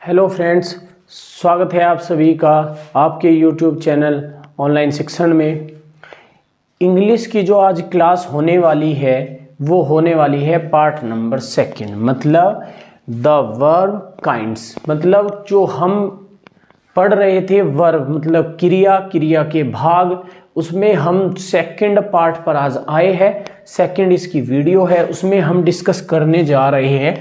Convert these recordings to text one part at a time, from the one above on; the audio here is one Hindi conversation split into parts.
हेलो फ्रेंड्स, स्वागत है आप सभी का आपके यूट्यूब चैनल ऑनलाइन शिक्षण में। इंग्लिश की जो आज क्लास होने वाली है वो होने वाली है पार्ट नंबर 2, मतलब द वर्ब काइंड्स। मतलब जो हम पढ़ रहे थे वर्ब मतलब क्रिया के भाग, उसमें हम सेकंड पार्ट पर आज आए हैं। सेकंड इसकी वीडियो है, उसमें हम डिस्कस करने जा रहे हैं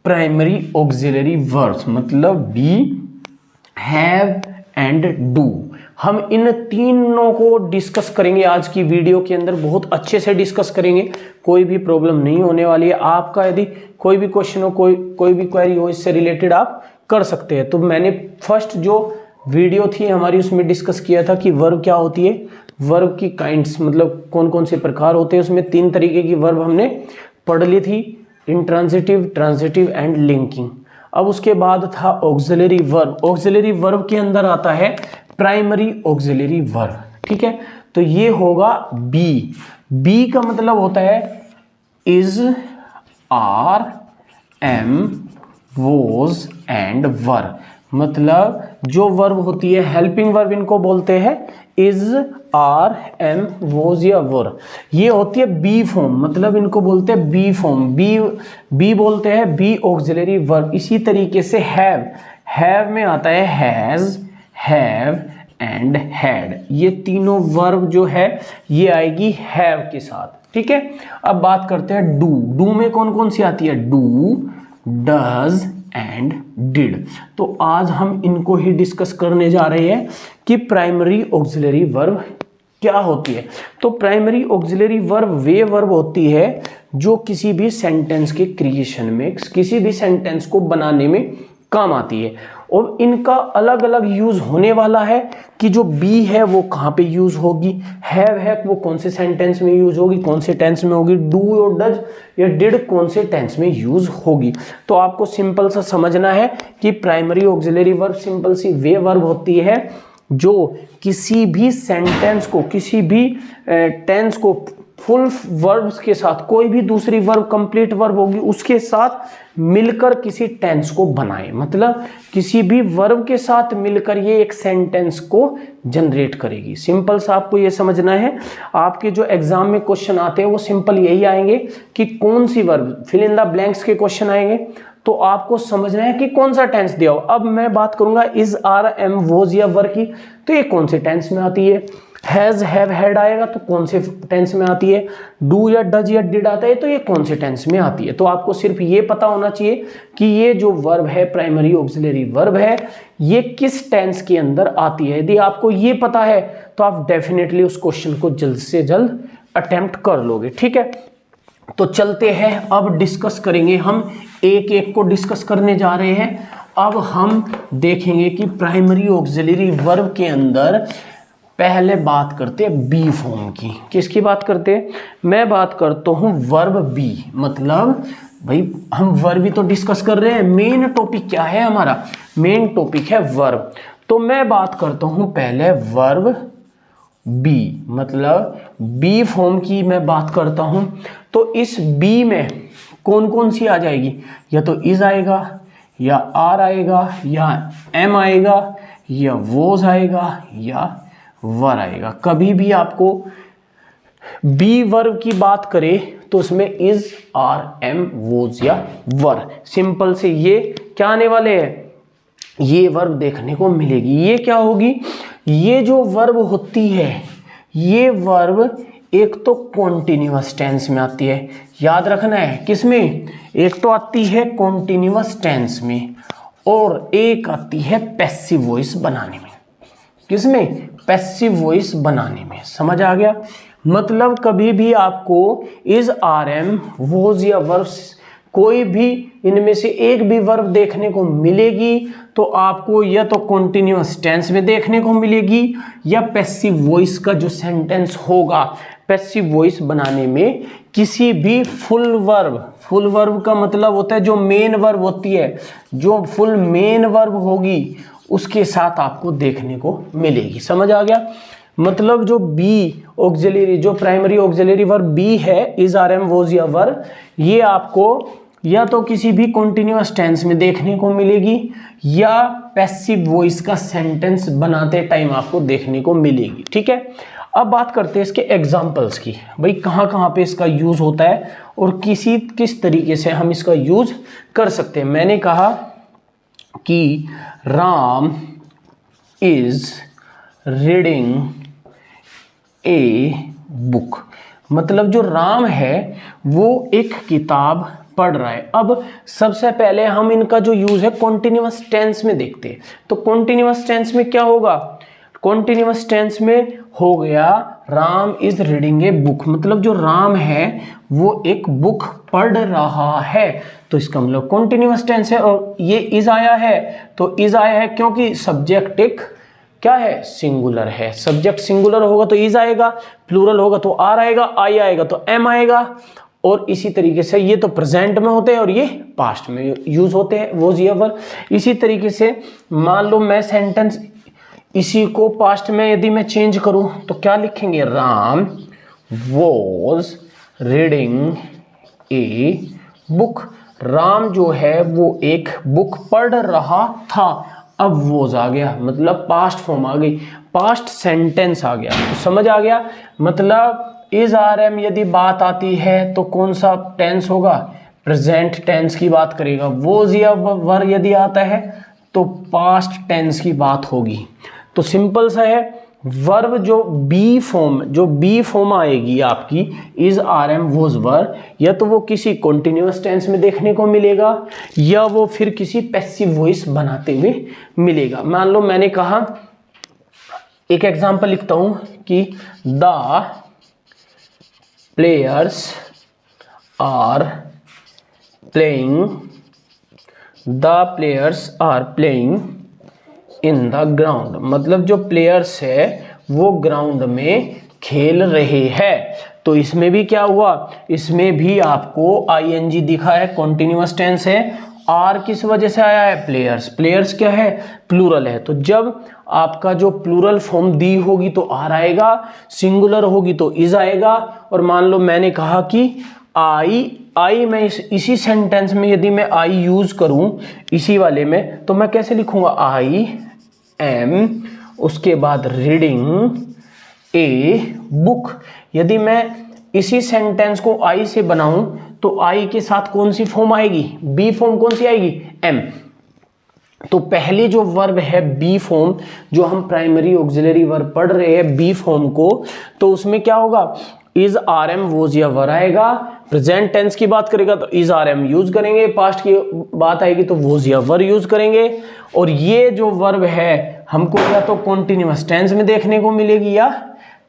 प्राइमरी ऑक्सिलरी वर्ब्स, मतलब बी, हैव एंड डू। हम इन तीनों को डिस्कस करेंगे आज की वीडियो के अंदर, बहुत अच्छे से डिस्कस करेंगे। कोई भी प्रॉब्लम नहीं होने वाली है। आपका यदि कोई भी क्वेश्चन हो, कोई भी क्वेरी हो, इससे रिलेटेड आप कर सकते हैं। तो मैंने फर्स्ट जो वीडियो थी हमारी उसमें डिस्कस किया था कि वर्ब क्या होती है, वर्ब की काइंड्स मतलब कौन कौन से प्रकार होते हैं। उसमें 3 तरीके की वर्ब हमने पढ़ ली थी, इंट्रांजिटिव, ट्रांजिटिव एंड लिंकिंग। अब उसके बाद था ऑक्सिलरी वर्ब। ऑक्सिलरी वर्ब के अंदर आता है प्राइमरी ऑक्सिलरी वर्ब, ठीक है। तो ये होगा बी। बी का मतलब होता है is, are, am, was and were. मतलब जो वर्ब होती है हेल्पिंग वर्ब इनको बोलते हैं इज, आर, एम, वॉज या वर। ये होती है बी फॉर्म, मतलब इनको बोलते हैं बी फॉर्म। बी बोलते हैं बी ऑक्सिलरी वर्ब। इसी तरीके से हैव में आता है हैज, हैव एंड हैड। ये तीनों वर्ब जो है ये आएगी हैव के साथ, ठीक है। अब बात करते हैं डू। डू में कौन कौन सी आती है, डू, डज एंड डिड। तो आज हम इनको ही डिस्कस करने जा रहे हैं कि प्राइमरी ऑक्सिलरी वर्ब क्या होती है। तो प्राइमरी ऑक्सिलरी वर्ब वे वर्ब होती है जो किसी भी सेंटेंस के क्रिएशन में, किसी भी सेंटेंस को बनाने में काम आती है। और इनका अलग अलग यूज होने वाला है कि जो बी है वो कहाँ पे यूज होगी, हैव है वो कौन से सेंटेंस में यूज होगी, कौन से टेंस में होगी, डू और डज या डिड कौन से टेंस में यूज होगी। तो आपको सिंपल सा समझना है कि प्राइमरी ऑक्सिलरी वर्ब सिंपल सी वे वर्ब होती है जो किसी भी सेंटेंस को, किसी भी टेंस को फुल वर्ब्स के साथ, कोई भी दूसरी वर्ब कंप्लीट वर्ब होगी उसके साथ मिलकर किसी टेंस को बनाए। मतलब किसी भी वर्ब के साथ मिलकर ये एक सेंटेंस को जनरेट करेगी। सिंपल सा आपको ये समझना है। आपके जो एग्जाम में क्वेश्चन आते हैं वो सिंपल यही आएंगे कि कौन सी verb, fill in the blanks के क्वेश्चन आएंगे। तो आपको समझना है कि कौन सा टेंस दिया हो। अब मैं बात करूंगा इज, आर, एम, वॉज या वर की, तो ये कौन से टेंस में आती है। हैज, हैव, हैड आएगा तो कौन से टेंस में आती है। डू या डज या डिड आता है तो ये कौन से टेंस में आती है। तो आपको सिर्फ ये पता होना चाहिए कि ये जो वर्ब है प्राइमरी ऑक्सिलरी वर्ब है ये किस टेंस के अंदर आती है। यदि आपको ये पता है तो आप डेफिनेटली उस क्वेश्चन को जल्द से जल्द अटेम्प्ट कर लोगे, ठीक है। तो चलते हैं, अब डिस्कस करेंगे, हम एक एक को डिस्कस करने जा रहे हैं। अब हम देखेंगे कि प्राइमरी ऑक्सिलरी वर्ब के अंदर पहले बात करते हैं बी फॉर्म की। किसकी बात करते हैं, मैं बात करता हूं वर्ब बी। मतलब भाई हम वर्ब भी तो डिस्कस कर रहे हैं, मेन टॉपिक क्या है हमारा, मेन टॉपिक है वर्ब। तो मैं बात करता हूं पहले वर्ब बी, मतलब बी फॉर्म की मैं बात करता हूं। तो इस बी में कौन कौन सी आ जाएगी, या तो इज आएगा, या आर आएगा, या एम आएगा, या वॉज आएगा, या वर आएगा। कभी भी आपको बी वर्ब की बात करें तो उसमें इज, आर, एम, वॉज या वर, सिंपल से ये क्या आने वाले हैं, ये वर्ब देखने को मिलेगी। ये क्या होगी, ये जो वर्ब होती है ये वर्ब एक तो कॉन्टिन्यूअस टेंस में आती है, याद रखना है किसमें, एक तो आती है कॉन्टिन्यूअस टेंस में और एक आती है पैसिव वॉइस बनाने में। किसमें, पैसिव वॉइस बनाने में। समझ आ गया। मतलब कभी भी आपको इज, आर, एम, वॉज या वर्ब्स कोई भी इनमें से एक भी वर्ब देखने को मिलेगी तो आपको या तो कॉन्टिन्यूअस टेंस में देखने को मिलेगी या पैसिव वॉइस का जो सेंटेंस होगा, पैसिव वॉइस बनाने में किसी भी फुल वर्ब का मतलब होता है जो मेन वर्ब होती है, जो फुल मेन वर्ब होगी उसके साथ आपको देखने को मिलेगी। समझ आ गया। मतलब जो बी ऑक्सिलरी, जो प्राइमरी ऑक्सिलरी वर्ब बी है, इज, आर, एम, वॉज या वर, ये आपको या तो किसी भी कॉन्टिन्यूअस टेंस में देखने को मिलेगी या पैसिव वॉइस का सेंटेंस बनाते टाइम आपको देखने को मिलेगी। ठीक है, अब बात करते हैं इसके एग्जाम्पल्स की। भाई कहाँ कहाँ पे इसका यूज होता है और किस तरीके से हम इसका यूज कर सकते हैं। मैंने कहा कि Ram is reading a book, मतलब जो राम है वो एक किताब पढ़ रहा है। अब सबसे पहले हम इनका जो यूज है कॉन्टिन्यूअस टेंस में देखते हैं। तो कॉन्टिन्यूअस टेंस में क्या होगा, कॉन्टिन्यूअस टेंस में हो गया Ram is reading a book, मतलब जो राम है वो एक बुक पढ़ रहा है। तो इसका मतलब कॉन्टिन्यूअस टेंस है। और ये इज आया है, तो इज आया है क्योंकि सब्जेक्ट एक क्या है, सिंगुलर है। सब्जेक्ट सिंगुलर होगा तो इज आएगा, प्लूरल होगा तो आर आएगा, आई आएगा तो एम आएगा। और इसी तरीके से ये तो प्रेजेंट में होते हैं और ये पास्ट में यूज होते हैं, वॉज या वर। इसी तरीके से मान लो मैं सेंटेंस इसी को पास्ट में यदि मैं चेंज करूं तो क्या लिखेंगे, Ram was reading a book. Ram जो है वो एक बुक पढ़ रहा था। अब वॉज आ गया, मतलब पास्ट फॉर्म आ गई, पास्ट सेंटेंस आ गया। तो समझ आ गया, मतलब इज आर एम यदि बात आती है तो कौन सा टेंस होगा, प्रेजेंट टेंस की बात करेगा। वॉज या वर यदि आता है तो पास्ट टेंस की बात होगी। तो सिंपल सा है, वर्ब जो बी फॉर्म आएगी आपकी is are am was were, या तो वो किसी कॉन्टिन्यूअस टेंस में देखने को मिलेगा या वो फिर किसी पैसिव वॉइस बनाते हुए मिलेगा। मान लो मैंने कहा, एक एग्जांपल लिखता हूं कि the players are playing in the ground, मतलब जो प्लेयर्स है वो ग्राउंड में खेल रहे हैं। तो इसमें भी क्या हुआ, इसमें भी आपको आईएनजी दिखा है, कॉन्टिन्यूअस टेंस है। आर किस वजह से आया है, प्लेयर्स क्या है, प्लूरल है। तो जब आपका जो प्लूरल फॉर्म दी होगी तो आर आएगा, सिंगुलर होगी तो इज आएगा। और मान लो मैंने कहा कि आई मैं इसी सेंटेंस में यदि मैं आई यूज करूं इसी वाले में, तो मैं कैसे लिखूंगा, आई एम उसके बाद रीडिंग ए बुक। यदि मैं इसी सेंटेंस को आई से बनाऊं तो आई के साथ कौन सी फॉर्म आएगी, बी फॉर्म कौन सी आएगी, एम। तो पहले जो वर्ब है बी फॉर्म, जो हम प्राइमरी ऑक्सिलरी वर्ब पढ़ रहे हैं बी फॉर्म को, तो उसमें क्या होगा, इज आर एम वॉज या वर आएगा। प्रेजेंट टेंस की बात करेगा तो इज आर एम यूज करेंगे, पास्ट की बात आएगी तो वॉज या वर यूज करेंगे। और ये जो वर्ब है हमको या तो कॉन्टिन्यूअस टेंस में देखने को मिलेगी या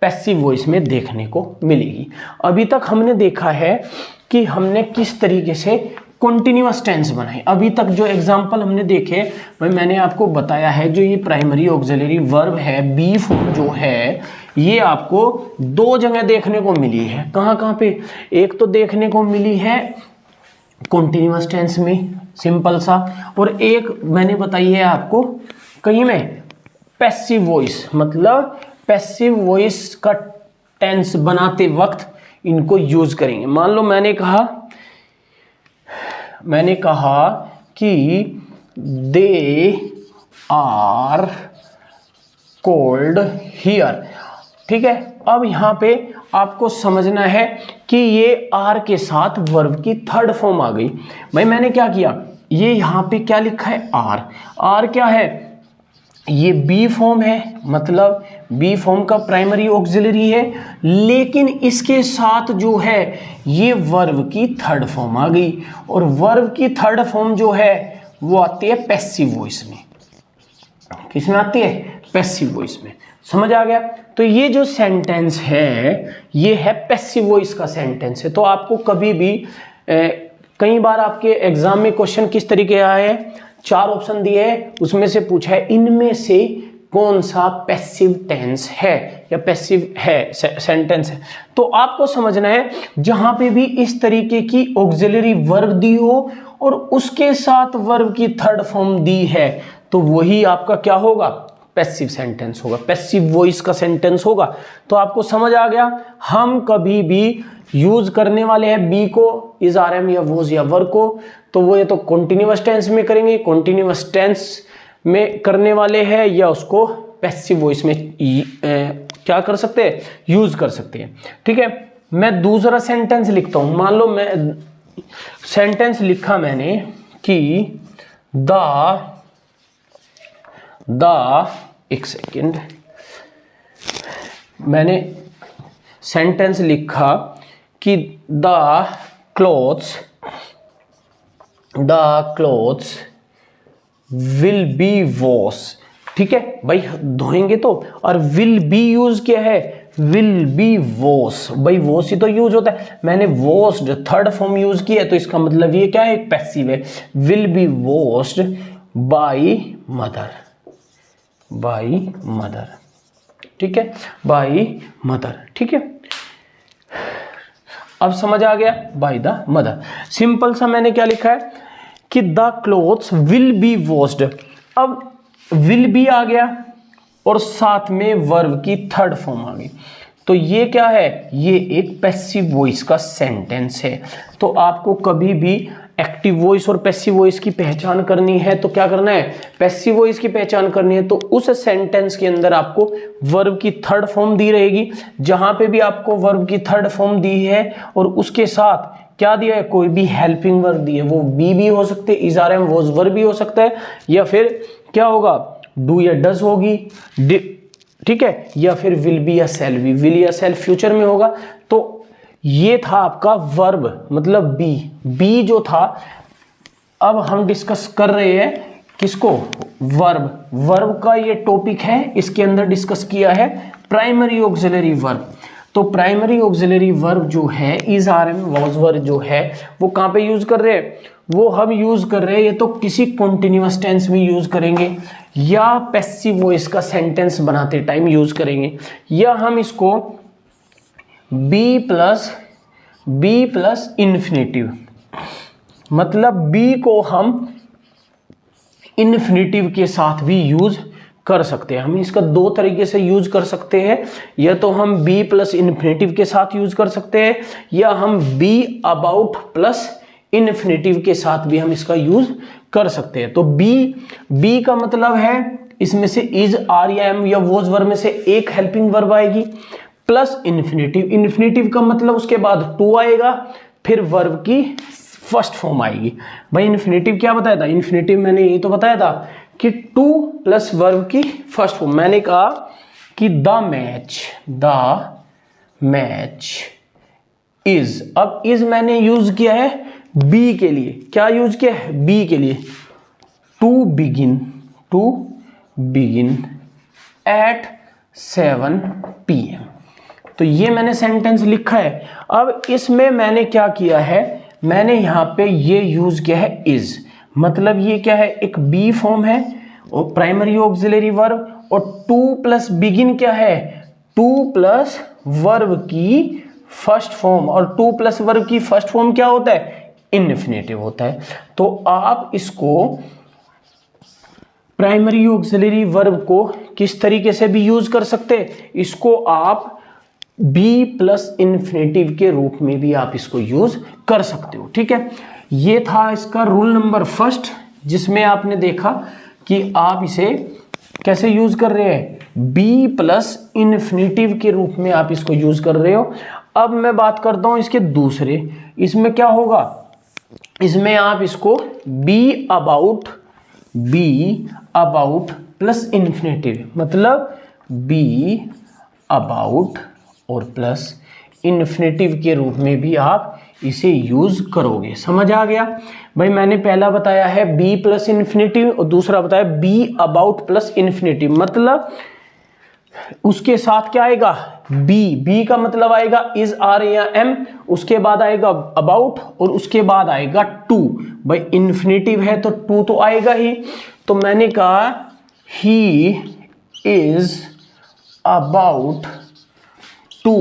पैसिव वॉइस में देखने को मिलेगी। अभी तक हमने देखा है कि हमने किस तरीके से कॉन्टिन्यूअस टेंस बनाए। अभी तक जो एग्जाम्पल हमने देखे भाई मैंने आपको बताया है, जो ये प्राइमरी ऑक्सिलरी वर्ब है बी फॉर्म जो है ये आपको दो जगह देखने को मिली है। कहाँ कहाँ पे, एक तो देखने को मिली है कॉन्टिन्यूअस टेंस में सिंपल सा, और एक मैंने बताई है आपको कहीं में पैसिव वॉइस, मतलब पैसिव वॉइस का टेंस बनाते वक्त इनको यूज करेंगे। मान लो मैंने कहा कि दे आर कोल्ड हियर, ठीक है। अब यहाँ पे आपको समझना है कि ये आर के साथ वर्ब की थर्ड फॉर्म आ गई। भाई मैंने क्या किया, ये यहाँ पे क्या लिखा है, आर क्या है, ये बी फॉर्म है, मतलब बी फॉर्म का प्राइमरी ऑक्सिलरी है, लेकिन इसके साथ जो है ये वर्ब की थर्ड फॉर्म आ गई। और वर्ब की थर्ड फॉर्म जो है वो आती है पैसिव वॉइस में। किसमें आती है, पैसिव वॉइस में। समझ आ गया। तो ये जो सेंटेंस है ये है पैसिव वॉइस का सेंटेंस है। तो आपको कभी भी कई बार आपके एग्जाम में क्वेश्चन किस तरीके आए हैं, चार ऑप्शन दिए हैं, उसमें से पूछा है इनमें से कौन सा पैसिव टेंस है या पैसिव है सेंटेंस है। तो आपको समझना है जहां पे भी इस तरीके की ऑक्सिलरी वर्ब दी हो और उसके साथ वर्ब की थर्ड फॉर्म दी है तो वही आपका क्या होगा, पैसिव सेंटेंस होगा, पैसिव वॉइस का सेंटेंस होगा। तो आपको समझ आ गया, हम कभी भी यूज करने वाले हैं बी को, इज, आर, एम या वोज या वर को, तो वो ये तो कॉन्टिन्यूअस टेंस में करेंगे, कॉन्टिन्यूअस टेंस में करने वाले हैं, या उसको पैसिव वॉइस में क्या कर सकते हैं, यूज कर सकते हैं। ठीक है, मैं दूसरा सेंटेंस लिखता हूं। मान लो मैं सेंटेंस लिखा मैंने कि एक सेकेंड, मैंने सेंटेंस लिखा कि the clothes will be wash. ठीक है भाई, धोएंगे तो, और विल बी यूज क्या है, विल बी वॉश। भाई वॉश ही तो यूज होता है, मैंने वॉश्ड थर्ड फॉर्म यूज किया है, तो इसका मतलब ये क्या है, एक पैसिव है। Will be washed by mother. ठीक है, बाय मदर। ठीक है, अब समझ आ गया, बाय द मदर। सिंपल सा मैंने क्या लिखा है कि the clothes will be washed. अब विल बी आ गया और साथ में वर्ब की थर्ड फॉर्म आ गई, तो ये क्या है, ये एक पैसिव वॉइस का सेंटेंस है। तो आपको कभी भी एक्टिव वॉइस और पैसिव वॉइस की पहचान करनी है तो क्या करना है, पैसिव वॉइस की पहचान करनी है, तो उस सेंटेंस के अंदर आपको वर्ब की थर्ड फॉर्म दी रहेगी। जहां पे भी आपको वर्ब की थर्ड फॉर्म दी है और उसके साथ क्या दिया है, कोई भी हेल्पिंग वर्ब दी है, वो बी भी हो सकते हैं, इज, आर, एम, वॉज, वर भी हो सकता है, या फिर क्या होगा, डू या डज होगी, ठीक है, या फिर विल बी या सेल बी, विल या सेल फ्यूचर में होगा। तो ये था आपका वर्ब, मतलब बी जो था। अब हम डिस्कस कर रहे हैं किसको, वर्ब का ये टॉपिक है, इसके अंदर डिस्कस किया है प्राइमरी ऑक्सिलरी वर्ब। तो प्राइमरी ऑक्सिलरी वर्ब जो है, इज, आर, एम, वॉज, वर जो है, वो कहां पे यूज कर रहे हैं, वो हम यूज कर रहे हैं ये तो किसी कॉन्टिन्यूअस टेंस में यूज करेंगे, या पैसिव वॉइस का सेंटेंस बनाते टाइम यूज करेंगे, या हम इसको बी प्लस इन्फिनेटिव, मतलब बी को हम इन्फिनेटिव के साथ भी यूज कर सकते हैं। हम इसका दो तरीके से यूज कर सकते हैं, या तो हम बी प्लस इन्फिनेटिव के साथ यूज कर सकते हैं, या हम बी अबाउट प्लस इन्फिनेटिव के साथ भी हम इसका यूज कर सकते हैं। तो बी का मतलब है इसमें से इज, आर या एम या वॉज वर्ब में से एक हेल्पिंग वर्ब आएगी, प्लस इन्फिनेटिव का मतलब उसके बाद टू आएगा, फिर वर्ब की फर्स्ट फॉर्म आएगी। भाई इन्फिनेटिव क्या बताया था, इन्फिनेटिव मैंने ये तो बताया था कि टू प्लस वर्ब की फर्स्ट फॉर्म। मैंने कहा कि द मैच इज, अब इज मैंने यूज किया है बी के लिए, क्या यूज किया है, बी के लिए, टू बिगिन एट 7 PM। तो ये मैंने सेंटेंस लिखा है। अब इसमें मैंने क्या किया है, मैंने यहां पे ये यूज किया है इज, मतलब ये क्या है, एक बी फॉर्म है और प्राइमरी ऑक्सिलरी वर्ब, और टू प्लस बिगिन क्या है, टू प्लस वर्ब की फर्स्ट फॉर्म, और टू प्लस वर्ब की फर्स्ट फॉर्म क्या होता है, इन्फिनेटिव होता है। तो आप इसको प्राइमरी ऑक्सिलरी वर्ब को किस तरीके से भी यूज कर सकते हैं, इसको आप बी प्लस इन्फिनेटिव के रूप में भी आप इसको यूज कर सकते हो। ठीक है, ये था इसका रूल नंबर फर्स्ट, जिसमें आपने देखा कि आप इसे कैसे यूज कर रहे हैं, बी प्लस इन्फिनेटिव के रूप में आप इसको यूज कर रहे हो। अब मैं बात करता हूं इसके दूसरे, इसमें क्या होगा, इसमें आप इसको बी अबाउट प्लस इन्फिनेटिव, मतलब बी अबाउट और प्लस इन्फिनेटिव के रूप में भी आप इसे यूज करोगे। समझ आ गया भाई, मैंने पहला बताया है बी प्लस इन्फिनेटिव और दूसरा बताया बी अबाउट प्लस इन्फिनेटिव, मतलब उसके साथ क्या आएगा, बी का मतलब आएगा इज, आर या एम, उसके बाद आएगा अबाउट और उसके बाद आएगा टू। भाई इन्फिनेटिव है तो टू तो आएगा ही, तो मैंने कहा he is about to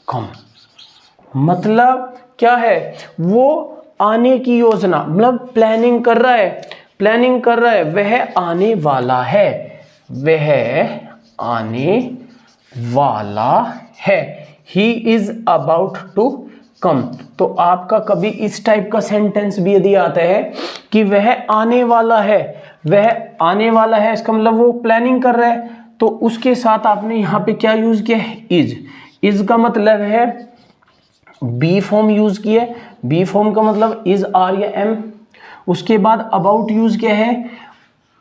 come, मतलब क्या है, वो आने की योजना, मतलब प्लानिंग कर रहा है, वह आने वाला है, वह आने वाला है। He is about to come. तो आपका कभी इस टाइप का सेंटेंस भी यदि आता है कि वह आने वाला है, वह आने वाला है, इसका मतलब वो प्लानिंग कर रहा है, तो उसके साथ आपने यहाँ पे क्या यूज किया है, इज। इज का मतलब है बी फॉर्म यूज किया है, बी फॉर्म का मतलब इज, आर या एम। उसके बाद अबाउट यूज किया है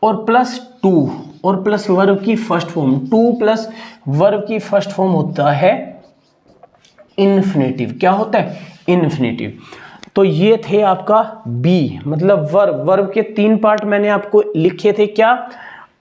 और प्लस टू और प्लस वर्ब की first form. Two plus verb की फर्स्ट फॉर्म होता है इन्फिनेटिव। क्या होता है, इन्फिनेटिव। तो ये थे आपका बी मतलब वर्ब। वर्ब के 3 पार्ट मैंने आपको लिखे थे। क्या,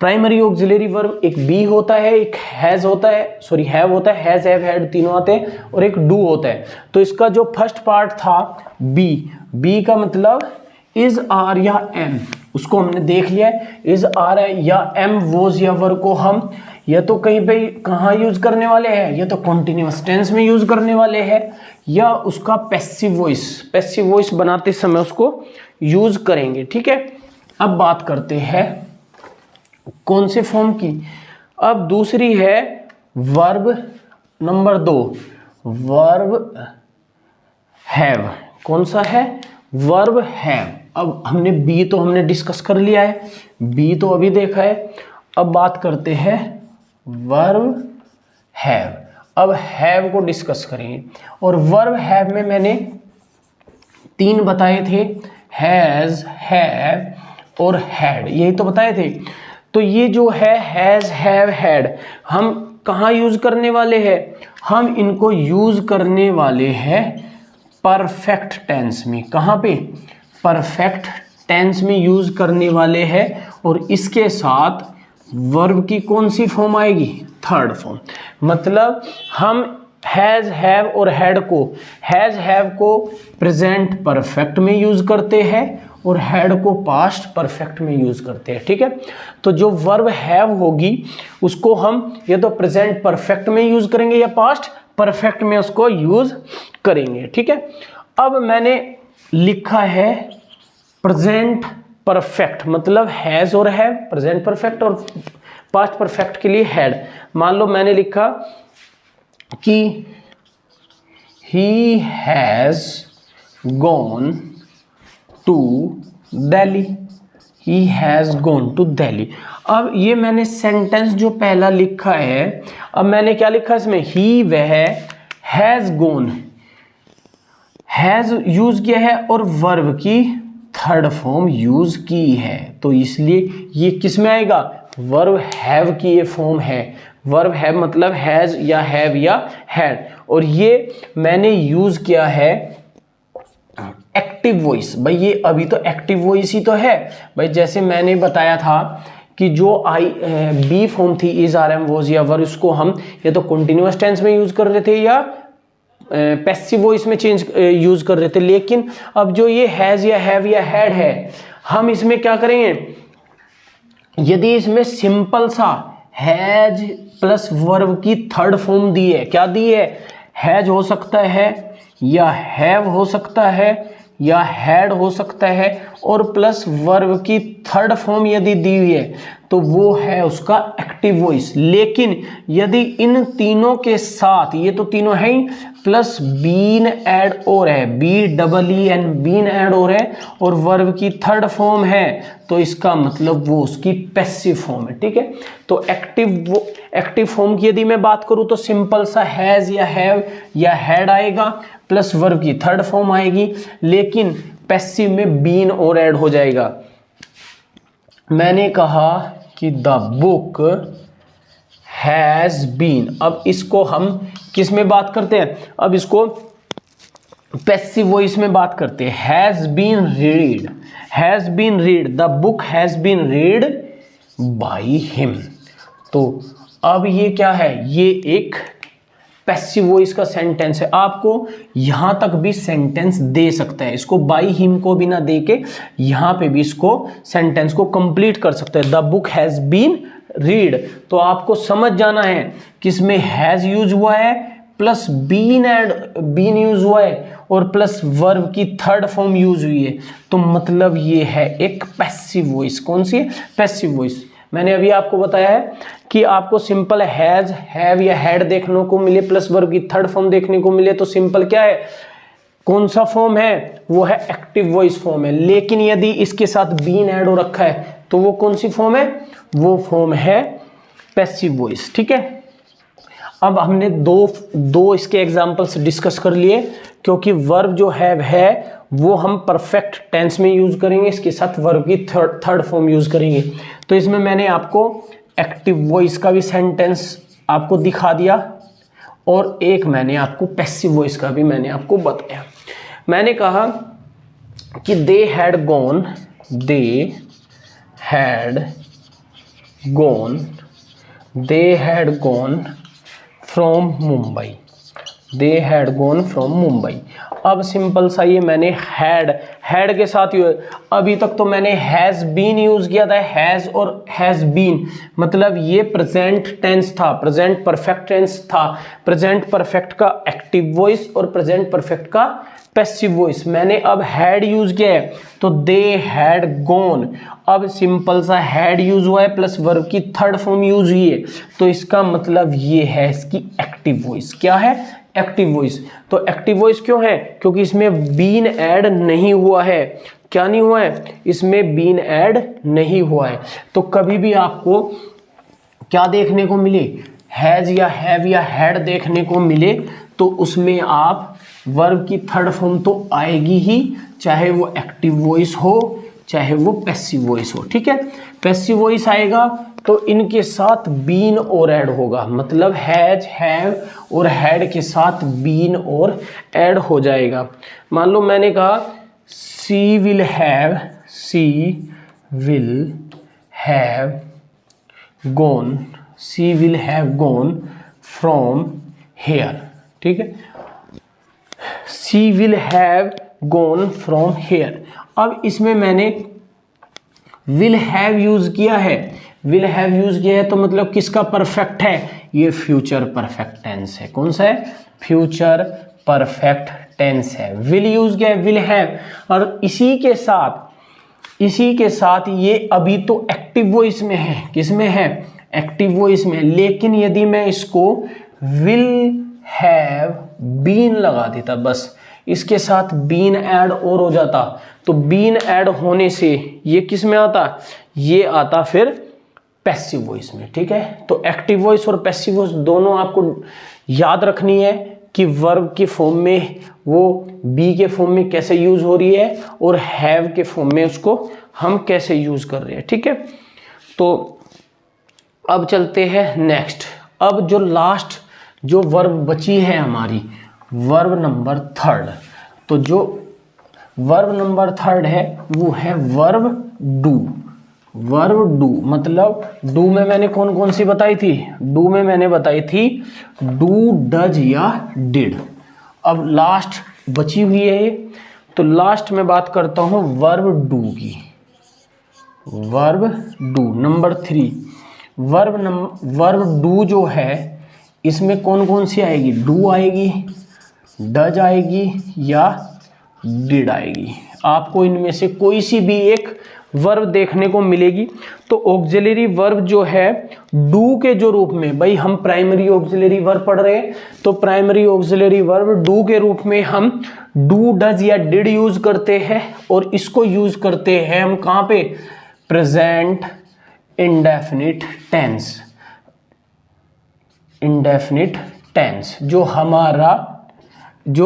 प्राइमरी ऑक्सिलरी वर्ब, एक बी होता है, एक हैज होता है, सॉरी हैव होता है, हैज हैव हैड तीनों आते हैं, और एक डू होता है। तो इसका जो फर्स्ट पार्ट था बी, बी का मतलब इज, आर या एम, उसको हमने देख लिया है। इज, आर या एम, वोज या वर को हम या तो कहीं पे कहाँ यूज करने वाले हैं, या तो कॉन्टिन्यूअस टेंस में यूज करने वाले हैं, या उसका पैसिव वॉइस बनाते समय उसको यूज करेंगे। ठीक है, अब बात करते हैं कौन से फॉर्म की। अब दूसरी है वर्ब नंबर 2, वर्ब हैव। कौन सा है, वर्ब हैव। अब हमने बी तो हमने डिस्कस कर लिया है, बी तो अभी देखा है। अब बात करते हैं वर्ब हैव। अब हैव को डिस्कस करेंगे, और वर्ब हैव में मैंने 3 बताए थे, हैज, हैव और हैड, यही तो बताए थे। तो ये जो है हैज, हैव, हैड, हम कहाँ यूज करने वाले हैं, हम इनको यूज करने वाले हैं परफेक्ट टेंस में। कहाँ पे, परफेक्ट टेंस में यूज करने वाले हैं। और इसके साथ वर्ब की कौन सी फॉर्म आएगी, थर्ड फॉर्म। मतलब हम हैज, हैव और हैड को, हैज, हैव को प्रेजेंट परफेक्ट में यूज करते हैं और हैड को पास्ट परफेक्ट में यूज करते हैं। ठीक है, तो जो वर्ब हैव होगी उसको हम या तो प्रेजेंट परफेक्ट में यूज करेंगे या पास्ट परफेक्ट में उसको यूज करेंगे। ठीक है, अब मैंने लिखा है प्रेजेंट परफेक्ट, मतलब हैज और हैव प्रेजेंट परफेक्ट, और पास्ट परफेक्ट के लिए हैड। मान लो मैंने लिखा कि he has gone to Delhi, he has gone to Delhi. अब ये मैंने सेंटेंस जो पहला लिखा है, अब मैंने क्या लिखा इसमें, ही, वह, हैज गॉन, हैज यूज किया है और वर्ब की थर्ड फॉर्म यूज की है, तो इसलिए ये किस में आएगा, वर्ब हैव की ये फॉर्म है। वर्ब हैव मतलब हैज या हैव या हैड, और ये मैंने यूज किया है एक्टिव वॉइस। भाई ये अभी तो एक्टिव वॉइस ही तो है भाई, जैसे मैंने बताया था कि जो बी फॉर्म थी इज, आर, एम, वॉज या वर, उसको हम या तो कंटिन्यूअस टेंस में यूज कर रहे थे या पैसिव वॉइस में यूज कर रहे थे। लेकिन अब जो ये हैज या हैव या हैड है, हम इसमें क्या करेंगे, यदि इसमें सिंपल सा हैज प्लस वर्ब की थर्ड फॉर्म दी है, क्या दी है, हैज हो सकता है या हैव हो सकता है या हैड हो सकता है, और प्लस वर्ब की थर्ड फॉर्म यदि दी हुई है तो वो है उसका एक्टिव वॉइस। लेकिन यदि इन तीनों के साथ, ये तो तीनों है ही, प्लस बीन ऐड और है, B double E N, been add और है, और वर्ब की थर्ड फॉर्म है, तो इसका मतलब वो उसकी पैसिव फॉर्म है। ठीक है, तो एक्टिव फॉर्म की यदि मैं बात करूं तो सिंपल सा हैज या हैव या हैड आएगा, प्लस वर्ब की थर्ड फॉर्म आएगी, लेकिन पैसिव में बीन और ऐड हो जाएगा। मैंने कहा कि द बुक हैज बीन, अब इसको हम किस में बात करते हैं, अब इसको पैसिव वॉइस में बात करते हैं। Has been read, has been read, the book has been read by him. तो अब ये क्या है, ये एक पैसिव वॉइस का सेंटेंस है। आपको यहां तक भी सेंटेंस दे सकता है, इसको बाय हिम को भी ना दे के यहां पे भी इसको सेंटेंस को कंप्लीट कर सकते हैं। The book has been read, तो आपको समझ जाना है किसमें हैज यूज हुआ है, प्लस बीन यूज हुआ है, और प्लस वर्ब की थर्ड फॉर्म यूज हुई है, तो मतलब ये है एक पैसिव वॉइस। कौन सी है, पैसिव वॉइस। मैंने अभी आपको बताया है कि आपको सिंपल हैज, हैव या हैड देखने को मिले प्लस वर्ब की थर्ड फॉर्म देखने को मिले तो सिंपल क्या है, कौन सा फॉर्म है, वो है एक्टिव वॉइस फॉर्म है। लेकिन यदि इसके साथ बीन ऐड हो रखा है तो वो कौन सी फॉर्म है, वो फॉर्म है पैसिव वॉइस। ठीक है, अब हमने दो इसके एग्जांपल्स डिस्कस कर लिए, क्योंकि वर्ब जो है वो हम परफेक्ट टेंस में यूज करेंगे, इसके साथ वर्ब की थर्ड फॉर्म यूज करेंगे। तो इसमें मैंने आपको एक्टिव वॉइस का भी सेंटेंस आपको दिखा दिया और एक मैंने आपको पैसिव वॉइस का भी मैंने आपको बताया। मैंने कहा कि they had gone from Mumbai. अब सिंपल सा ये मैंने हैड के साथ अभी तक तो मैंने हैज बीन यूज किया था, हैज और हैज बीन मतलब ये प्रेजेंट टेंस था, प्रेजेंट परफेक्ट टेंस था, प्रेजेंट परफेक्ट का एक्टिव वॉइस और प्रेजेंट परफेक्ट का पैसिव वॉइस। मैंने अब हैड यूज किया है तो दे हैड गॉन, अब सिंपल सा हैड यूज हुआ है प्लस वर्ब की थर्ड फॉर्म यूज हुई है, तो इसका मतलब ये है इसकी एक्टिव वॉइस। क्या है, एक्टिव वॉइस। तो एक्टिव वॉइस क्यों है, क्योंकि इसमें बीन ऐड नहीं हुआ है। क्या नहीं हुआ है, इसमें बीन ऐड नहीं हुआ है। तो कभी भी आपको क्या देखने को मिले, हैज या हैव या हैड देखने को मिले तो उसमें आप वर्ब की थर्ड फॉर्म तो आएगी ही, चाहे वो एक्टिव वॉइस हो चाहे वो पैसिव वॉइस हो। ठीक है, पैसिव वॉइस आएगा तो इनके साथ बीन और ऐड होगा, मतलब हैज, हैव और हैड के साथ बीन और ऐड हो जाएगा। मान लो मैंने कहा she will have gone from here. ठीक है, she will have gone from here. अब इसमें मैंने विल हैव यूज किया है, तो मतलब किसका परफेक्ट है, ये फ्यूचर परफेक्ट टेंस है। कौन सा है, फ्यूचर परफेक्ट टेंस है। विल यूज किया है, विल हैव, और इसी के साथ ये अभी तो एक्टिव वॉइस में है। किसमें है, एक्टिव वॉइस में। लेकिन यदि मैं इसको विल हैव बीन लगा देता, बस इसके साथ बीन ऐड और हो जाता, तो बीन ऐड होने से ये किस में आता, ये आता फिर पैसिव वॉइस में। ठीक है, तो एक्टिव वॉइस और पैसिव वॉइस दोनों आपको याद रखनी है कि वर्ब के फॉर्म में वो बी के फॉर्म में कैसे यूज हो रही है और हैव के फॉर्म में उसको हम कैसे यूज कर रहे हैं। ठीक है, तो अब चलते हैं नेक्स्ट। अब जो लास्ट जो वर्ब बची है हमारी, वर्ब नंबर थर्ड, तो जो वर्ब नंबर थर्ड है वो है वर्ब डू। मतलब डू में मैंने कौन कौन सी बताई थी, डू में मैंने बताई थी डू, डज या डिड। अब लास्ट बची हुई है ये, तो लास्ट में बात करता हूं वर्ब डू की। Verb do number 3, verb do जो है इसमें कौन कौन सी आएगी, डू आएगी, डज आएगी या डिड आएगी। आपको इनमें से कोई सी भी एक वर्ब देखने को मिलेगी। तो ऑक्सिलरी वर्ब जो है डू के जो रूप में, भाई हम प्राइमरी ऑक्सिलरी वर्ब पढ़ रहे हैं, तो प्राइमरी ऑक्सिलरी वर्ब डू के रूप में हम डू, डज या डिड यूज करते हैं। और इसको यूज करते हैं हम कहाँ पे, present indefinite tense. Indefinite tense जो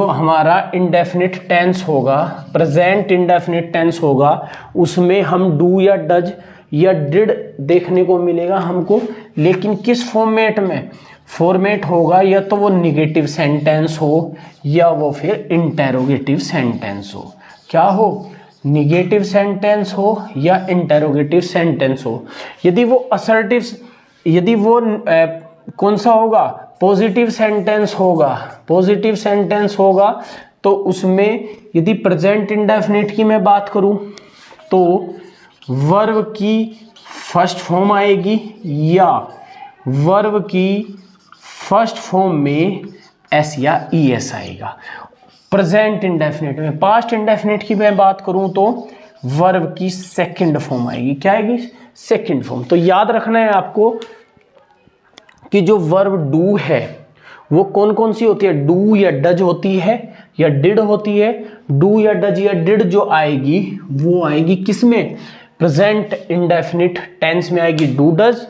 हमारा इंडेफिनिट टेंस होगा, प्रेजेंट इंडेफिनिट टेंस होगा, उसमें हम डू या डज या डिड देखने को मिलेगा हमको। लेकिन किस फॉर्मेट में, फॉर्मेट होगा या तो वो निगेटिव सेंटेंस हो या वो फिर इंटेरोगेटिव सेंटेंस हो। क्या हो, निगेटिव सेंटेंस हो या इंटेरोगेटिव सेंटेंस हो। यदि वो असर्टिव, यदि वो कौन सा होगा, पॉजिटिव सेंटेंस होगा, तो उसमें यदि प्रेजेंट इंडेफिनिट की मैं बात करूं तो वर्ब की फर्स्ट फॉर्म आएगी या वर्ब की फर्स्ट फॉर्म में एस या ई एस आएगा। प्रेजेंट इंडेफिनिट में, पास्ट इंडेफिनिट की मैं बात करूं तो वर्ब की सेकंड फॉर्म आएगी। क्या आएगी, सेकंड फॉर्म। तो याद रखना है आपको कि जो वर्ब डू है वो कौन कौन सी होती है, डू या डज होती है या डिड होती है। डू या डज या डिड जो आएगी वो आएगी किसमें, प्रेजेंट इंडेफिनिट टेंस में आएगी डू डज,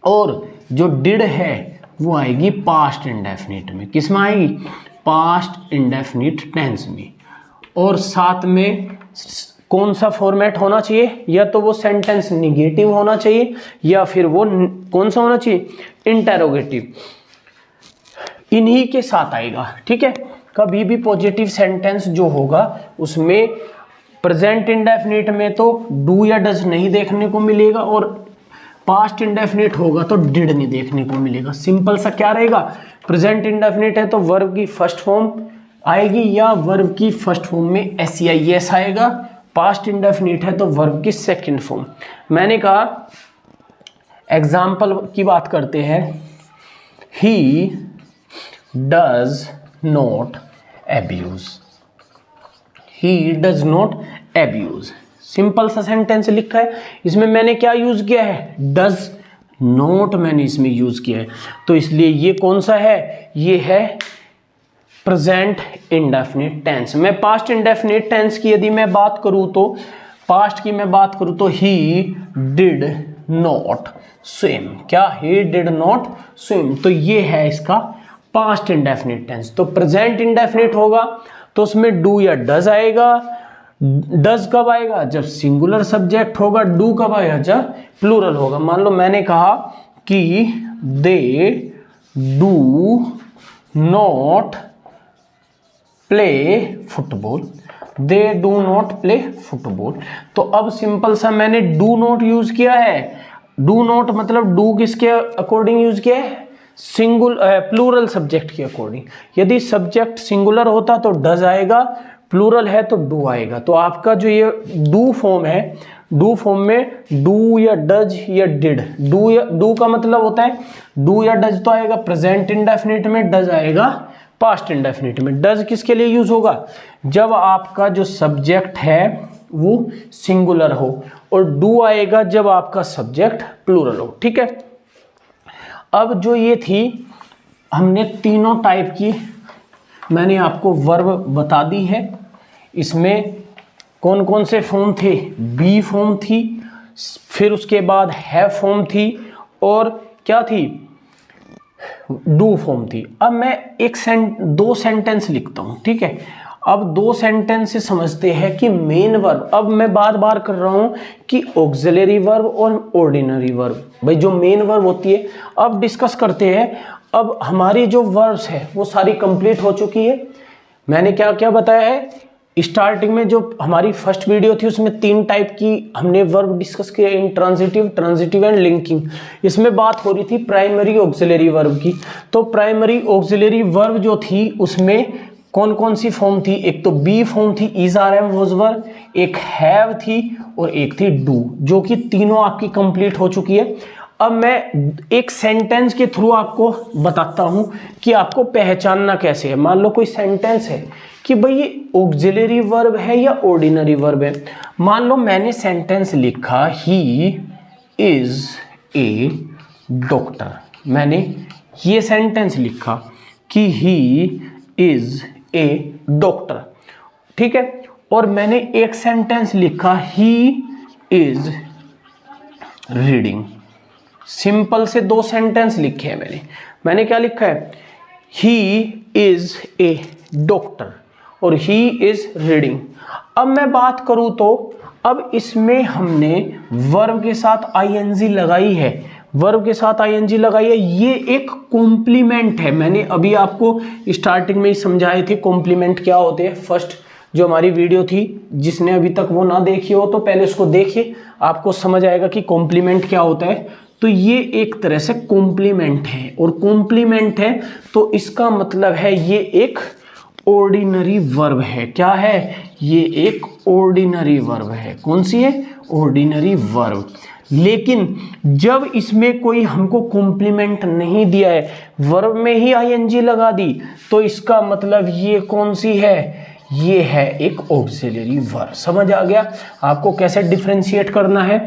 और जो डिड है वो आएगी पास्ट इंडेफिनिट में। किस में आएगी, पास्ट इंडेफिनिट टेंस में। और साथ में कौन सा फॉर्मेट होना चाहिए, या तो वो सेंटेंस निगेटिव होना चाहिए या फिर वो कौन सा होना चाहिए, इंटेरोगेटिव। इन्हीं के साथ आएगा, ठीक है। कभी भी पॉजिटिव सेंटेंस जो होगा उसमें प्रेजेंट इंडेफिनिट में तो डू या डज नहीं देखने को मिलेगा, और पास्ट इंडेफिनिट होगा तो डिड नहीं देखने को मिलेगा। सिंपल सा क्या रहेगा, प्रेजेंट इंडेफिनिट है तो वर्ब की फर्स्ट फॉर्म आएगी या वर्ब की फर्स्ट फॉर्म में SEIS आएगा। पास्ट इंडेफिनिट है तो वर्ब की सेकंड फॉर्म। मैंने कहा एग्जाम्पल की बात करते हैं, he does not abuse, he does not abuse. Simple सा सेंटेंस लिखा है, इसमें मैंने क्या यूज किया है, डज नॉट मैंने इसमें यूज किया है, तो इसलिए ये कौन सा है, ये है प्रेजेंट इंडेफिनिट टेंस। मैं पास्ट इंडेफिनिट टेंस की यदि मैं बात करूं तो, पास्ट की मैं बात करूं तो ही डिड नॉट स्विम, क्या, ही डिड नॉट स्विम, तो ये है इसका पास्ट इंडेफिनिट टेंस। तो प्रेजेंट इंडेफिनिट होगा तो उसमें डू या डज आएगा। डज कब आएगा, जब सिंगुलर सब्जेक्ट होगा। डू कब आएगा, जब प्लूरल होगा। मान लो मैंने कहा कि they do not play football, they do not play football, तो अब सिंपल सा मैंने डू नॉट यूज किया है। डू नॉट मतलब डू किसके अकॉर्डिंग यूज किया है, प्लूरल सब्जेक्ट के अकॉर्डिंग। यदि सब्जेक्ट सिंगुलर होता तो डज आएगा, प्लूरल है तो डू आएगा। तो आपका जो ये डू फॉर्म है, डू फॉर्म में डू या डज या डिड, डू का मतलब होता है डू या डज तो आएगा प्रेजेंट इंडेफिनिट में, डज आएगा पास्ट इंडेफिनिट में। डज किसके लिए यूज होगा, जब आपका जो सब्जेक्ट है वो सिंगुलर हो, और डू आएगा जब आपका सब्जेक्ट प्लूरल हो, ठीक है। अब जो ये थी, हमने तीनों टाइप की मैंने आपको वर्ब बता दी है। इसमें कौन कौन से फॉर्म थे, बी फॉर्म थी, फिर उसके बाद हैव फॉर्म थी, और क्या थी, डू फॉर्म थी। अब मैं दो सेंटेंस लिखता हूं, ठीक है। अब दो सेंटेंस से समझते हैं कि मेन वर्ब, अब मैं बार बार कर रहा हूं कि ऑक्सिलरी वर्ब और ऑर्डिनरी वर्ब, भाई जो मेन वर्ब होती है। अब डिस्कस करते हैं। अब हमारी जो वर्ब्स है वो सारी कंप्लीट हो चुकी है। मैंने क्या क्या बताया है, स्टार्टिंग में जो हमारी फर्स्ट वीडियो थी उसमें 3 टाइप की हमने वर्ब डिस्कस किया, इन ट्रांजिटिव एंड लिंकिंग। इसमें बात हो रही थी प्राइमरी ऑक्सिलरी वर्ब की। तो प्राइमरी ऑक्सिलरी वर्ब जो थी उसमें कौन कौन सी फॉर्म थी, एक तो बी फॉर्म थी, is are am was were, एक हैव थी और एक थी डू, जो कि तीनों आपकी कंप्लीट हो चुकी है। अब मैं एक सेंटेंस के थ्रू आपको बताता हूं कि आपको पहचानना कैसे है। मान लो कोई सेंटेंस है कि भाई ये ऑक्सिलरी वर्ब है या ऑर्डिनरी वर्ब है। मान लो मैंने सेंटेंस लिखा ही इज ए डॉक्टर, मैंने ये सेंटेंस लिखा कि ही इज ए डॉक्टर, ठीक है। और मैंने एक सेंटेंस लिखा ही इज रीडिंग। सिंपल से 2 सेंटेंस लिखे हैं मैंने क्या लिखा है, ही इज ए डॉक्टर और ही इज रीडिंग। अब मैं बात करूं तो अब इसमें हमने वर्ब के साथ आईएनजी लगाई है, वर्ब के साथ आईएनजी लगाई है। ये एक कॉम्प्लीमेंट है। मैंने अभी आपको स्टार्टिंग में ही समझाए थे कॉम्प्लीमेंट क्या होते हैं। फर्स्ट जो हमारी वीडियो थी, जिसने अभी तक वो ना देखी हो तो पहले उसको देखिए, आपको समझ आएगा कि कॉम्प्लीमेंट क्या होता है। तो ये एक तरह से कॉम्प्लीमेंट है, और कॉम्प्लीमेंट है तो इसका मतलब है ये एक ऑर्डिनरी वर्ब है। क्या है, ये एक ऑर्डिनरी वर्ब है। कौन सी है, ऑर्डिनरी वर्ब। लेकिन जब इसमें कोई हमको कॉम्प्लीमेंट नहीं दिया है, वर्ब में ही आईएनजी लगा दी, तो इसका मतलब ये कौन सी है, ये है एक ऑक्सिलरी वर्ब। समझ आ गया आपको कैसे डिफरेंशिएट करना है।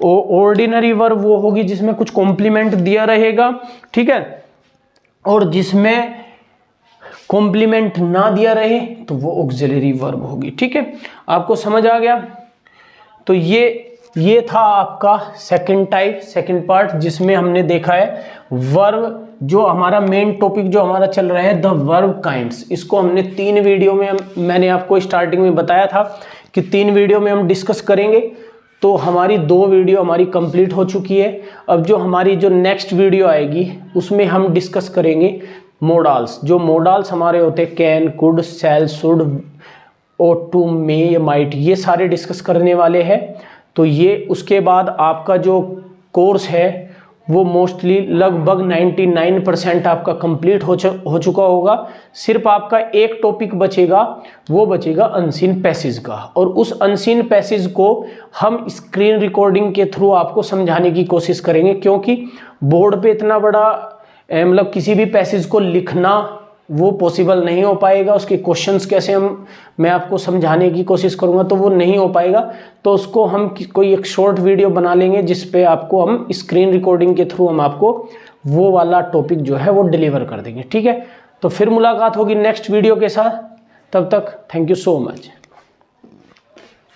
ऑर्डिनरी वर्ब वो होगी जिसमें कुछ कॉम्प्लीमेंट दिया रहेगा, ठीक है, और जिसमें कॉम्प्लीमेंट ना दिया रहे तो वो ऑक्सिलरी वर्ब होगी, ठीक है। आपको समझ आ गया। तो ये था आपका सेकंड टाइप, सेकंड पार्ट, जिसमें हमने देखा है वर्ब, जो हमारा मेन टॉपिक जो हमारा चल रहा है द वर्ब काइंड्स। इसको हमने 3 वीडियो में मैंने आपको स्टार्टिंग में बताया था कि 3 वीडियो में हम डिस्कस करेंगे। तो हमारी 2 वीडियो हमारी कंप्लीट हो चुकी है। अब जो हमारी जो नेक्स्ट वीडियो आएगी उसमें हम डिस्कस करेंगे मोडाल्स। जो मोडाल्स हमारे होते हैं can, could, shall, should, ought to, may, might, ये सारे डिस्कस करने वाले हैं। तो ये उसके बाद आपका जो कोर्स है वो मोस्टली लगभग 99% आपका कंप्लीट हो चुका होगा। सिर्फ आपका एक टॉपिक बचेगा, वो बचेगा अनसीन पैसेज का। और उस अनसीन पैसेज को हम स्क्रीन रिकॉर्डिंग के थ्रू आपको समझाने की कोशिश करेंगे, क्योंकि बोर्ड पे इतना बड़ा मतलब किसी भी पैसेज को लिखना वो पॉसिबल नहीं हो पाएगा। उसके क्वेश्चंस कैसे मैं आपको समझाने की कोशिश करूंगा तो वो नहीं हो पाएगा। तो उसको हम कोई एक शॉर्ट वीडियो बना लेंगे जिस पे आपको हम स्क्रीन रिकॉर्डिंग के थ्रू हम आपको वो वाला टॉपिक जो है वो डिलीवर कर देंगे, ठीक है। तो फिर मुलाकात होगी नेक्स्ट वीडियो के साथ। तब तक थैंक यू सो मच।